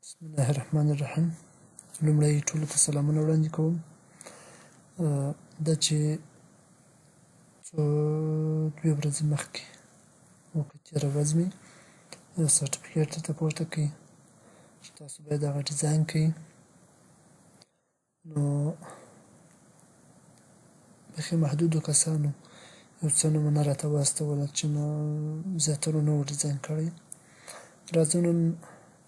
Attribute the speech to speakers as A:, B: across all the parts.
A: بسم الله الرحمن الرحیم. لومړی ټولو ته سلامونه وړاندې کوم. دا چې دوې ورځې مخکې وکړه تېره ورځ مې یو سرټیفیکیټ درته پورته کړي چې تاسو باید هغه ډیزاین کړئ. نو بیخي محدودو کسانو یو څه نومونه راته واستوله چې زیاترو نه و ډیزاین کړی. راځو نن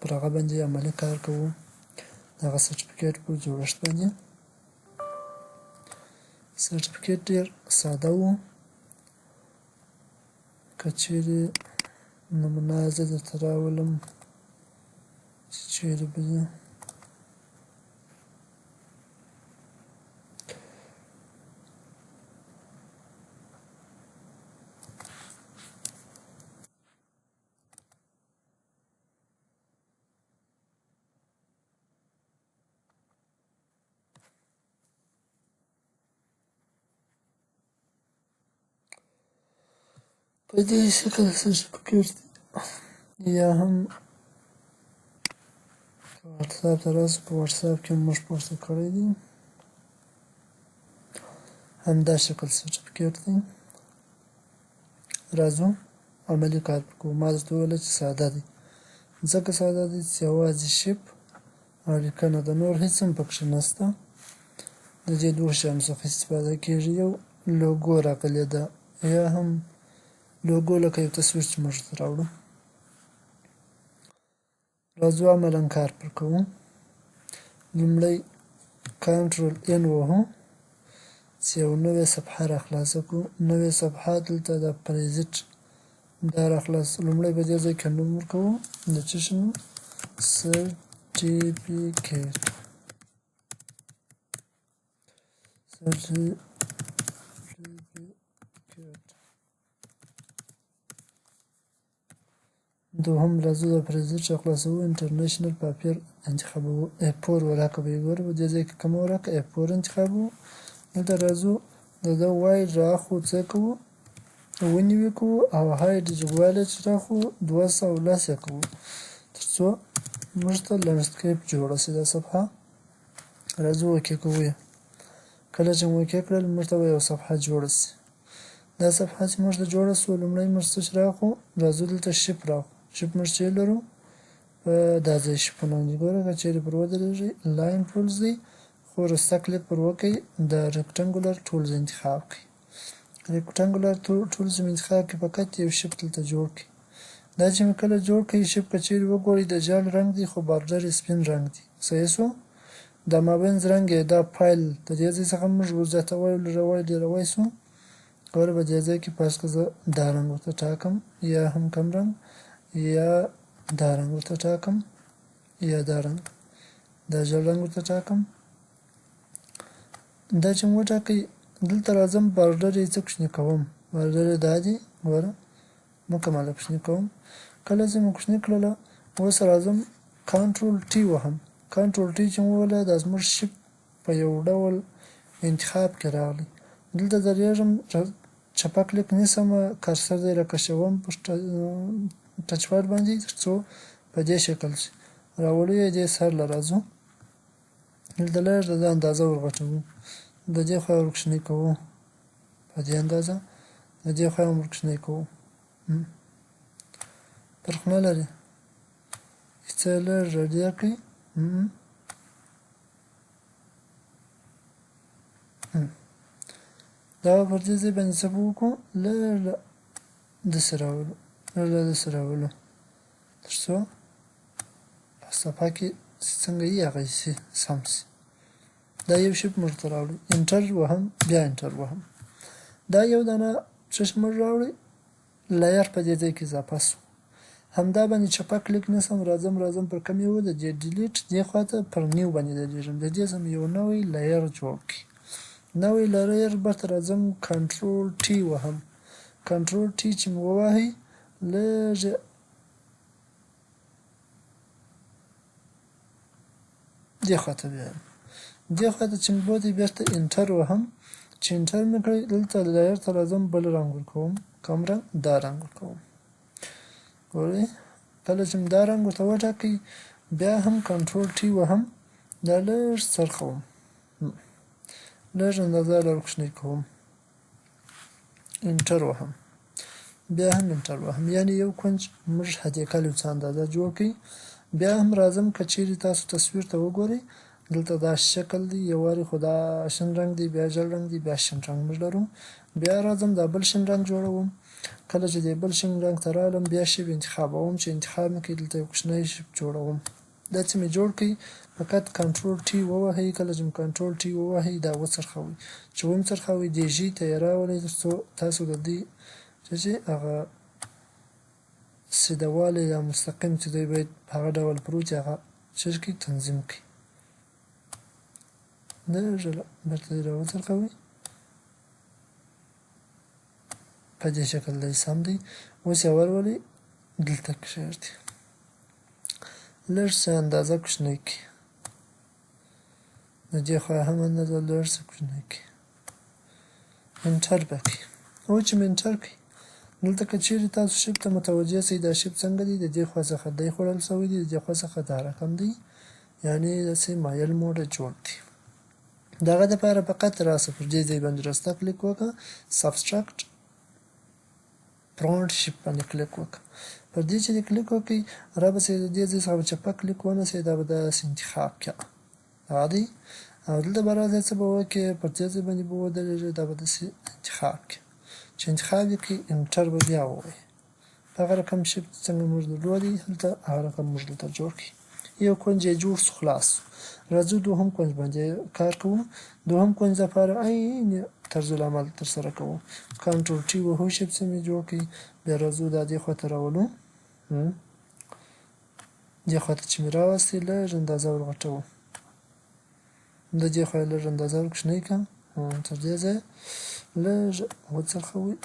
A: پر هغه باندې عملي کار کوو، د هغه سرټیفیکیټ په جوړښت باندې. سرټیفیکیټ ډېر ساده و. که چیرې نمونه زه درته راولم چې چیرې به ځي. په دې شکل سرټیفیکیټ یا هم واتساپ ته راسه، په واتساپ کې موږ پورته کړی دی. همدا شکل سرټیفیکیټ دی. راځو عملي کار کوو. ما درته وویله چې ساده دی، ځکه ساده دی چې یوازې شیپ او لیکنه ده، نور هېڅ هم پکښې نشته. د دې دوو شیانو څخه استفاده کېږي. یو لوګو راغلې ده، یا هم لوګو لکه یو تصویر چې موږ ورته راوړو. راځو عملاً کار پر کوو. لومړی کنټرول ان وهو چې یو نوې صفحه راخلاصه کړو. نوې صفحه دلته د پریزیټ دا راخلاص. لومړی په دې ځای کې نوم ورکوو، د څه شي نوم؟ سرټیفیکیټ. دوهم راځو د پریزیټ راخلاصوو، انټرنیشنل پاپیر انتخابوو، A4 وراکه به یې ګوره په دې ځای کې کومه وراکه A4 انتخابوو. دلته راځو د ده واید رااخلو، څه کوو؟ ونیوی کوو او هایډ جګوالی چې رااخلو 210 یې کوو تر څو موږ ته لینډسکیپ جوړه شي دا صفحه. راځو اوکې کوو یې. کله چې مو اوکې کړل موږ ته به یو صفحه جوړه شي. دا صفحه چې موږ ته جوړه شوه، لومړی موږ څه شي رااخلو؟ راځو دلته شیپ رااخلو. شیپ موږ چې لرو په دا ځای شیپونه باندې ګوره، که چیرې پر ودرېږئ لاین ټولز دی، خو وروسته کلیک پر وکړئ د ریکټنګولر ټولز انتخاب کړئ. ریکټنګولر ټولز مې انتخاب کړئ، فقط یو شیپ دلته جوړ کړئ. دا چې مې کله جوړ کړئ شیپ که چیرې وګورئ د جال رنګ دی، خو بارډر یې سپین رنګ دی. صحیح شو؟ دا مابینځ رنګ یې دا فایل د دې ځای څخه موږ ورزیاتوی لږوی ډېروی سو. ګوره په دې ځای کې فرض کړه زه دا رنګ ورته ټاکم، یا هم کم رنګ، یا دا رنګ ورته ټاکم، یا دا رنګ، دا ژېړ رنګ ورته ټاکم. دا چې مو وټاکئ دلته راځم بارډر یې څه کوچني کوم. بارډر یې دا دی، ګوره مکمله کوچني کوم. کله چې مو کوچني کړله اوس راځم کنټرول ټي وهم. کنټرول ټي چې مو ووهله دا زموږ شیپ په یو ډول انتخاب کې راغلی. دلته درېږم چپه کلیک نیسمه، کرسر دی راکشوم په ټچ پاډ باندې تر څو په دې شکل شي. راوړو یې دې سر له راځو، دلته لږ د ده اندازه ورغټوو، د دې خوا یې ورکوچنی کوو په دې اندازه، د دې خوا یې هم ورکوچنی کوو. فرق نه لري، څه یې لږ راډیه کړئ. دا به پر دې ځای باندې څه به وکړو؟ لږ داسې راولو، لږ داسې راولو تر څو په صفحه کې څنګه وي هغه شي سم شي. دا یو شیپ موږ ته راوړو، انټر وهم، بیا انټر وهم. دا یو دانه څه شی موږ راوړی؟ لایر په دې ځای کې اضافه شو. همدا باندې چپه کلیک نیسم، راځم پر کوم یو د دې ډیلیټ دې خواته پر نیو باندې درېږم، د دې څخه یو نوی لایر جوړ کړي. نوی لایر برته راځم کنټرول ټي وهم. کنټرول ټي چې مې ووهئ لږ دې خواته بیایم، دې خواته چې مې بوتئ بیرته انټر وهم. چې انټر مې کړئ دلته لایر ته راځم، بل رنګ ورکوم. کوم رنګ؟ دا رنګ ورکوم. ګورئ کله چې مې دا رنګ ورته وټاکئ بیا هم کنټرول ټي وهم، دا لږ څرخوم، لږ اندازه لږ کوچنی کوم، انټر وهم، بیا هم انټر وهم، یعنی یو کونج موږ هدیکل یو څه اندازه جوړ کړي. بیا هم راځم که چیرې تاسو تصویر ته وګورئ دلته دا شکل دی، یو وارې خو دا شین رنګ دی، بیا ژیړ رنګ دی، بیا شین رنګ موږ لرو. بیا راځم دا بل شین رنګ جوړوم، کله چې د بل شین رنګ ته رالم بیا شیپ انتخابوم، چې انتخاب مې کړي دلته یو کوچنی شیپ جوړوم. دا چې مې جوړ کړي فقط کنټرول ټي ووهئ، کله چې مې کنټرول ټي ووهئ دا وڅرخوئ، چې وڅرخوئ دې ژي ته یې راولئ تر څو تاسو د دې چې هغه سیده والی یا مستقیم چې دی باید په هغه ډول پروت وي هغه چیز کړي تنظیم کړي. لږه بیرته یې راوڅرخوئ، په دې شکل دی سم دی. اوس یې ورولئ دلته کښېږدئ، لږ څه اندازه کوچنی کړئ، د دې خوا هم اندازه لږ څه کوچنی کړئ، انټر به کړئ. اوس چې مې انټر کړئ دلته که چیرې تاسو شیپ ته متوجه سئ دا شیپ څنګه دی، د دې خوا څخه دی خوړل سوی دی، د دې خوا څخه دا رقم دی، یعنې داسې مایل موډه جوړ دی. د هغه دپاره فقط راسه پر دې ځای باندې راسته کلیک وکړه، سبسټرکټ پرونټ شیپ باندې کلیک وکړه. پر دې چې کلیک وکړئ رابسې د دې ځای څخه چپه کلیک ونیسئ، دا به داسې انتخاب کړه، دا دی. او دلته به راځئ څه به وکړئ، پر دې ځای باندې به ودرېږئ، دا به داسې انتخاب کړئ، چې انتخاب یې کړئ انټر به بیا ووایئ. په هغه رقم شیپ څنګه موږ درلودی هلته هغه رقم موږ دلته جوړ کړئ. یو کونج یې جوړ سو خلاص. راځو دوهم کونج باندې کار کوو. دوهم کونج دپاره عین طرز العمل ترسره کوو، کنټرول ټي وهو، شیپ څه مې جوړ کړئ، بیا راځو دا دې خواته راولو، دې خواته چې مې راوستئ لږ اندازه ورغټوو، د دې خوا یې لږ اندازه ورکوچنۍ کړم، تر دې ځایه لږ وڅرخوئ،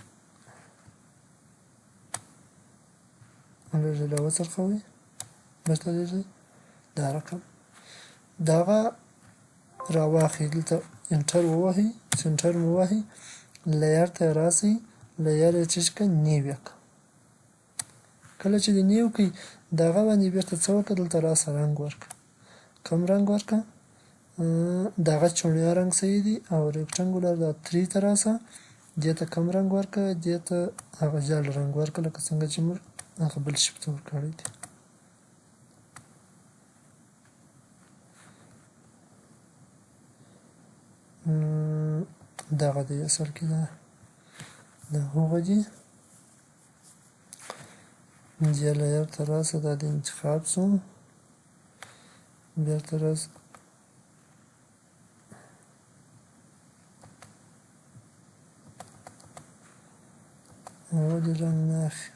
A: لږ یې راوڅرخوئ، بیرته دې ځای دا رقم د هغه راواخلئ، دلته انټر ووهئ، چې انټر مو ووهئ لییر ته راسئ، لییر یې چیز کړه نیو یې کړه. کله چې دې نیو کړئ د هغه باندې بیرته څه وکړه، دلته راسه رنګ ورکړه. کوم رنګ ورکړه؟ د هغه چوڼیا رنګ صحیح دی، او ریکټنګولر دا 3 ته راسه، دې ته کوم رنګ ورکړه، دې ته هغه ژیړ رنګ ورکړه، لکه څنګه چې موږ هغه بل شیپ ته ورکړی دی. دغه دی اصل کې دا هغه دي. دې لییر ته راسه، دا دې انتخاب سو، بیرته راسه ولې رنګ نه اخلي،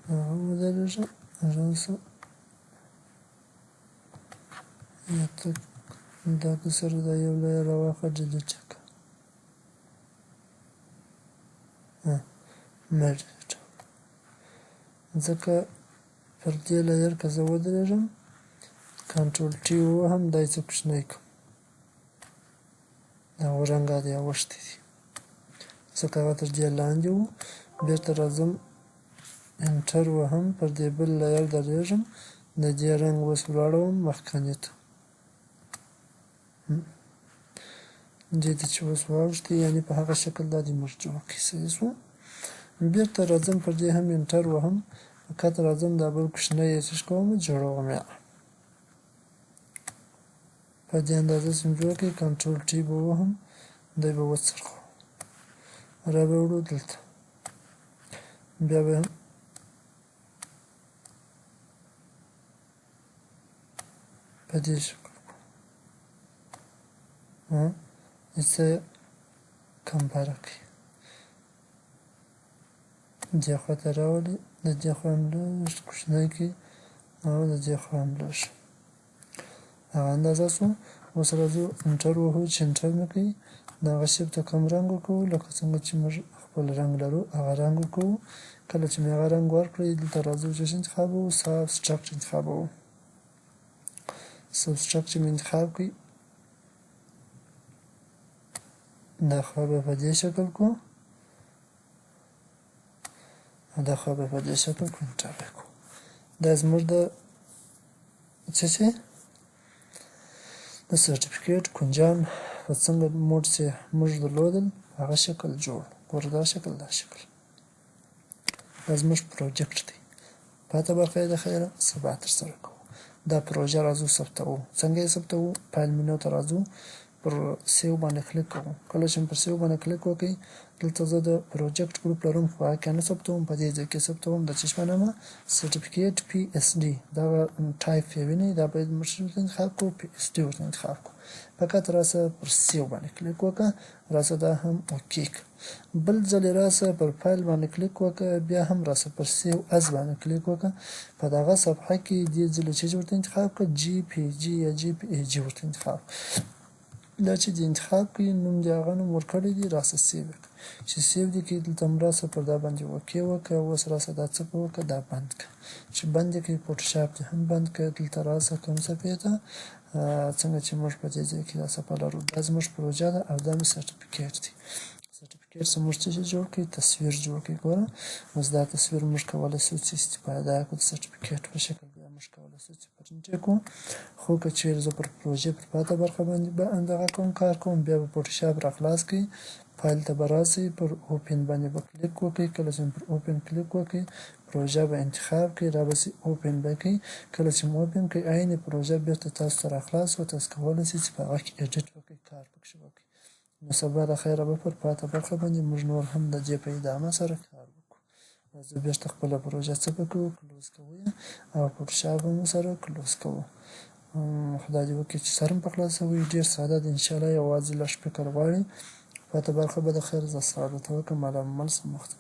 A: هغه ودرېږه، راسه یا ته دا که سره دا یو لییر راواخله ډیلیټ یې کړه، مه ډیلیټ ځکه پر دې لییر که زه ودرېږم کنټرول ټي ووهم دا یې څه کوچنی کړم، د هغو رنګه دې اوښتی دي ځکه هغه تر دې لاندې و. بیرته راځم انټر وهم، پر دې بل لییر درېږم، د دې رنګ اوس ولاړوم مخکني ته، دې ته چې اوس واوښتي یعنې په هغه شکل دا دې موږ جوړ کړي، صحیح شو. بیرته راځم پر دې هم انټر وهم، فقط راځم دا بل کوچنی یې څه کوم جوړوم، یا په دې اندازه چې مې جوړ کړي کنټرول ټي به ووهم، دی به وڅرخوو، را به وړو دلته، بیا به هم په دې شکل څه کمپاره کړئ، دې خواته راولئ، د دې خوا هم لږ کوچنی کړئ، او د دې خوا هم لږ هغه اندازه سو. اوس راځو انټر وهو، چې انټر مې کړئ د هغه شیپ ته کوم رنګ ورکوو، لکه څنګه چې موږ خپل رنګ لرو هغه رنګ ورکوو. کله چې مې هغه رنګ ورکړئ دلته راځو چې څه انتخابوو، سبسټرکټ انتخابوو. سبسټرکټ چې مې انتخاب کړئ دا خوا به په دې شکل کو، او دا خوا به په دې شکل کنټرول کوو. دا زموږ د څه د سرټیفیکیټ کنجان په څنګه موډ چې موږ درلودل هغه شکل جوړ ګوره دا شکل دا زموږ پروجیکټ دی. پاته برخه یې د خیره سبا ترسره کوو. دا پروژه راځو ثبتوو. څنګه یې ثبتوو؟ فایل منو ته راځو، پر سیو باندې کلیک کوو. کله چې پر سیو باندې کلیک وکړئ دلته زه د پروجیکټ ګروپ لرم خو هغه کې نه ثبتوم، په دې ځای کې ثبتوم د څه په نامه سرټیفیکیټ پی اس ډي. دغه ټایپ یې وینئ دا باید موږ ورته انتخاب کړو، پی اس ډي ورته انتخاب کړو. فقط راسه پر سیو باندې کلیک وکړه، راسه دا هم اوکې کړه. بل ځل راسه پر فایل باندې کلیک وکړه، بیا هم راسه پر سیو از باندې کلیک وکړه. په دغه صفحه کې دې ځل چې ورته انتخاب کړه جی پی جي یا جی پی ای جي ورته انتخاب. دا چې د انتخاب کوي نوم د هغه نوم ورکړی دی، راسه سیو کړه. چې سیو دې کړي دلته هم راسه پر دا باندې اوکې وکړه. اوس راسه دا څه وکړه دا بند کړه. چې بند یې کړي فوټوشاپ دې هم بند کړه. دلته راسه کوم صفحې ته څنګه چې موږ په دې ځای کې دا صفحه لرو، دا زموږ پروژه ده او دا مې سرټیفیکیټ دی. سرټیفیکیټ څخه موږ څه جوړ کړي؟ تصویر جوړ کړي. ګوره اوس دا تصویر موږ کولی شو چې استفاده کړو د سرټیفیکیټ په شکل. بیا موږ کولی شو چې پرنټ یې کړو. خو که چیرې زه پر پروژې پر پاته برخه باندې دغه کوم کار کوم، بیا به فوټوشاپ راخلاص کړئ، فایل ته به راسئ، پر اوپن باندې به کلیک وکړئ. کله چې پر اوپن کلیک وکړئ پروژه به انتخاب کړئ، را به اوپن به کړئ. کله چې مو اوپن کړئ عین پروژه بیرته تاسو ته راخلاص وه. تاسو کولی شئ چې په هغه کې ایډیټ وکړئ، کار پکښې وکړئ. نو سبا د خیره به پر پاته برخه باندې موږ نور هم د دې په ادامه سره کار وکړو. زه بیرته خپله پروژه څه به کوو؟ کلوز کوو او فوټوشاپ هم ورسره کلوز کوو. خدای دې وکړي چې سر هم په خلاصوي. ډېر ساده دی انشاءالله، یوازې لږ فکر غواړي. پاته برخه به د خیر زه ستا درته وکړم. مال او عمل سم وخت